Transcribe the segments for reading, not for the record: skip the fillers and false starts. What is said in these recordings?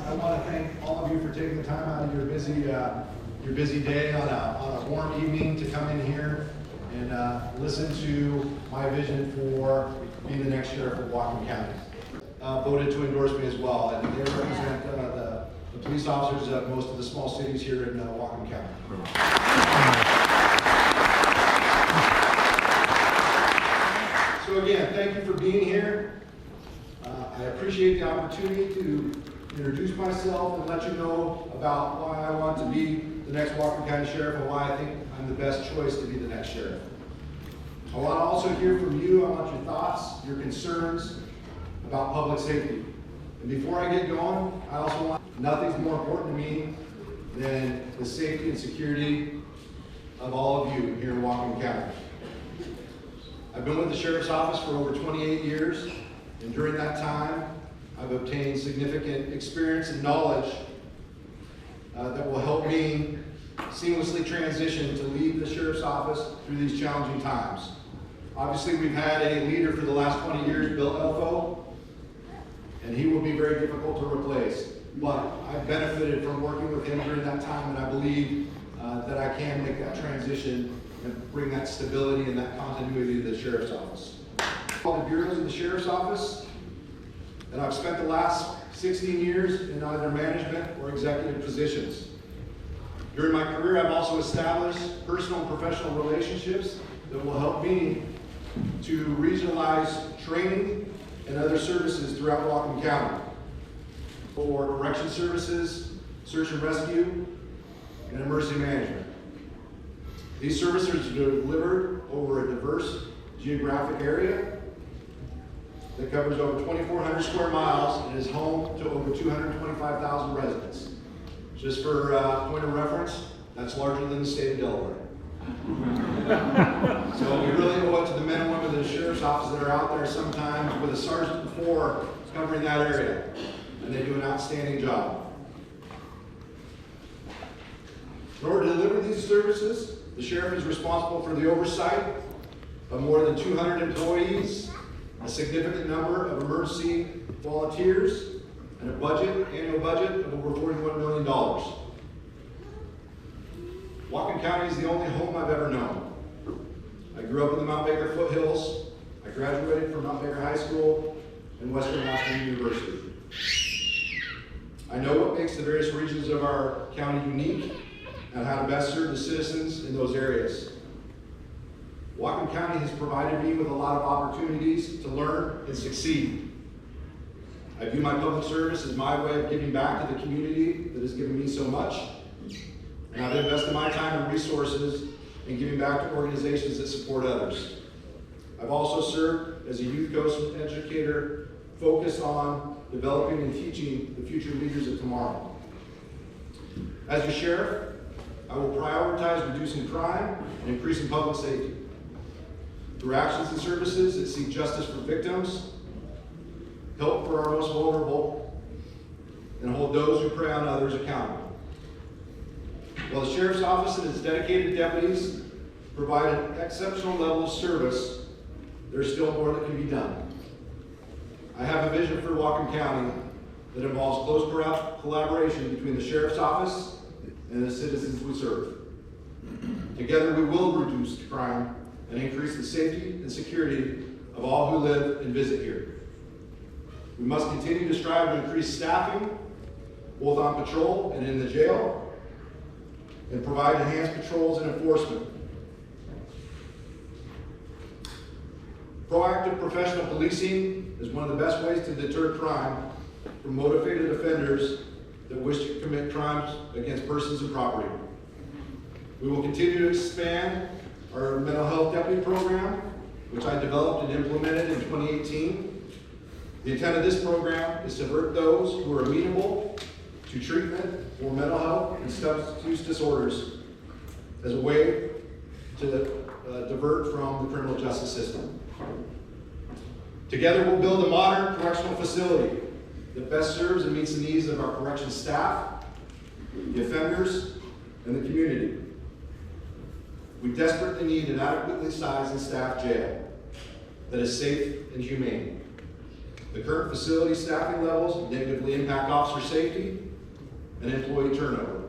I want to thank all of you for taking the time out of your busy day on a warm evening to come in here and listen to my vision for being the next sheriff of Whatcom County. Voted to endorse me as well, and they represent the police officers of most of the small cities here in Whatcom County. So again, thank you for being here. I appreciate the opportunity to introduce myself and let you know about why I want to be the next Whatcom County Sheriff and why I think I'm the best choice to be the next sheriff. I want to also hear from you. I want your thoughts, your concerns about public safety. And before I get going, I also want, nothing's more important to me than the safety and security of all of you here in Whatcom County. I've been with the Sheriff's Office for over 28 years, and during that time, I've obtained significant experience and knowledge that will help me seamlessly transition to lead the Sheriff's Office through these challenging times. Obviously, we've had a leader for the last 20 years, Bill Elfo, and he will be very difficult to replace. But I've benefited from working with him during that time, and I believe that I can make that transition and bring that stability and that continuity to the Sheriff's Office. All the bureaus of the Sheriff's Office, and I've spent the last 16 years in either management or executive positions. During my career, I've also established personal and professional relationships that will help me to regionalize training and other services throughout Whatcom County for correction services, search and rescue, and emergency management. These services are delivered over a diverse geographic area that covers over 2,400 square miles and is home to over 225,000 residents. Just for point of reference, that's larger than the state of Delaware. So we really owe it to the men and women of the Sheriff's Office that are out there sometimes with a sergeant before covering that area, and they do an outstanding job. In order to deliver these services, the Sheriff is responsible for the oversight of more than 200 employees, a significant number of emergency volunteers, and a annual budget of over $41 million. Whatcom County is the only home I've ever known. I grew up in the Mount Baker foothills. I graduated from Mount Baker High School and Western Washington University. I know what makes the various regions of our county unique and how to best serve the citizens in those areas. Whatcom County has provided me with a lot of opportunities to learn and succeed. I view my public service as my way of giving back to the community that has given me so much. And I've invested my time and resources in giving back to organizations that support others. I've also served as a youth coach educator focused on developing and teaching the future leaders of tomorrow. As your sheriff, I will prioritize reducing crime and increasing public safety through actions and services that seek justice for victims, help for our most vulnerable, and hold those who prey on others accountable. While the Sheriff's Office and its dedicated deputies provide an exceptional level of service, there's still more that can be done. I have a vision for Whatcom County that involves close collaboration between the Sheriff's Office and the citizens we serve. Together we will reduce crime and increase the safety and security of all who live and visit here. We must continue to strive to increase staffing, both on patrol and in the jail, and provide enhanced patrols and enforcement. Proactive professional policing is one of the best ways to deter crime from motivated offenders that wish to commit crimes against persons and property. We will continue to expand our mental health deputy program, which I developed and implemented in 2018. The intent of this program is to divert those who are amenable to treatment for mental health and substance use disorders as a way to divert from the criminal justice system. Together we'll build a modern correctional facility that best serves and meets the needs of our corrections staff, the offenders, and the community. We desperately need an adequately sized and staffed jail that is safe and humane. The current facility staffing levels negatively impact officer safety and employee turnover.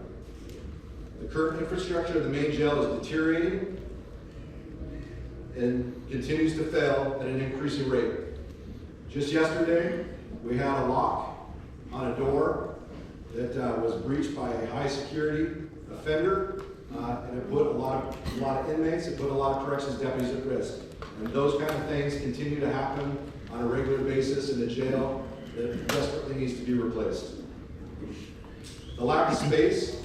The current infrastructure of the main jail is deteriorating and continues to fail at an increasing rate. Just yesterday, we had a lock on a door that was breached by a high security offender, and it put a lot of inmates, it put a lot of corrections deputies at risk. And those kind of things continue to happen on a regular basis in the jail that desperately needs to be replaced. The lack of space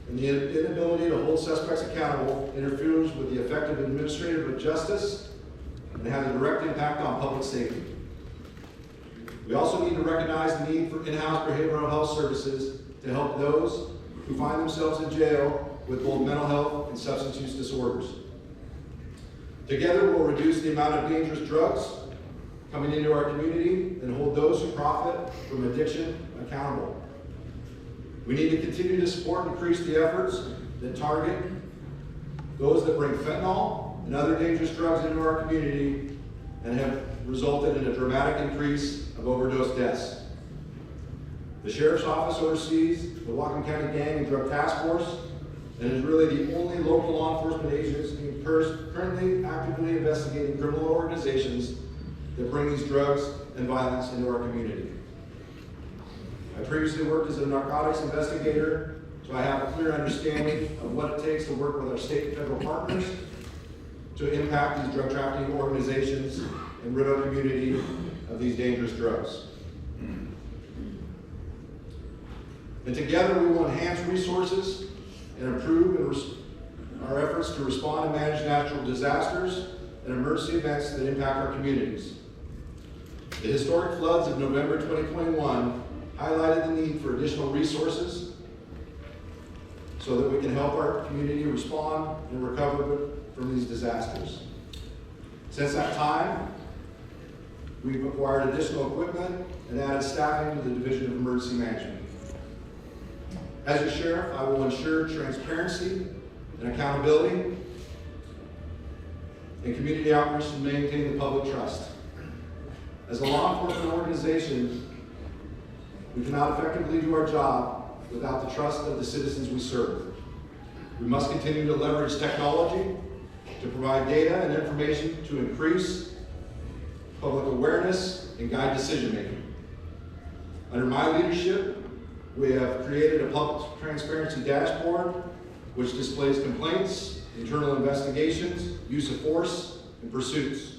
and the inability to hold suspects accountable interferes with the effective administrative justice and has a direct impact on public safety. We also need to recognize the need for in-house behavioral health services to help those who find themselves in jail with both mental health and substance use disorders. Together, we'll reduce the amount of dangerous drugs coming into our community and hold those who profit from addiction accountable. We need to continue to support and increase the efforts that target those that bring fentanyl and other dangerous drugs into our community and have resulted in a dramatic increase of overdose deaths. The Sheriff's Office oversees the Whatcom County Gang and Drug Task Force and is really the only local law enforcement agency currently actively investigating criminal organizations that bring these drugs and violence into our community. I previously worked as a narcotics investigator, so I have a clear understanding of what it takes to work with our state and federal partners to impact these drug trafficking organizations and rid our community of these dangerous drugs. And together we will enhance resources and improve our efforts to respond and manage natural disasters and emergency events that impact our communities. The historic floods of November 2021 highlighted the need for additional resources so that we can help our community respond and recover from these disasters. Since that time, we've acquired additional equipment and added staffing to the Division of Emergency Management. As your sheriff, I will ensure transparency and accountability and community outreach to maintain the public trust. As a law enforcement organization, we cannot effectively do our job without the trust of the citizens we serve. We must continue to leverage technology to provide data and information to increase public awareness and guide decision making. Under my leadership, we have created a public transparency dashboard which displays complaints, internal investigations, use of force, and pursuits.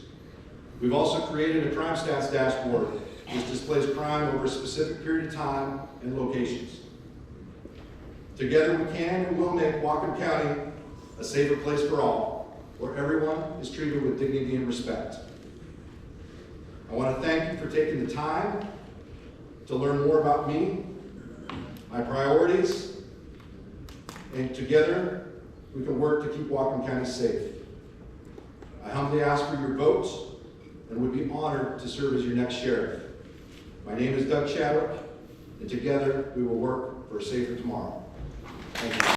We've also created a crime stats dashboard which displays crime over a specific period of time and locations. Together we can and will make Whatcom County a safer place for all, where everyone is treated with dignity and respect. I want to thank you for taking the time to learn more about me, my priorities, and together we can work to keep Whatcom County safe. I humbly ask for your votes and would be honored to serve as your next sheriff. My name is Doug Chadwick, and together we will work for a safer tomorrow. Thank you.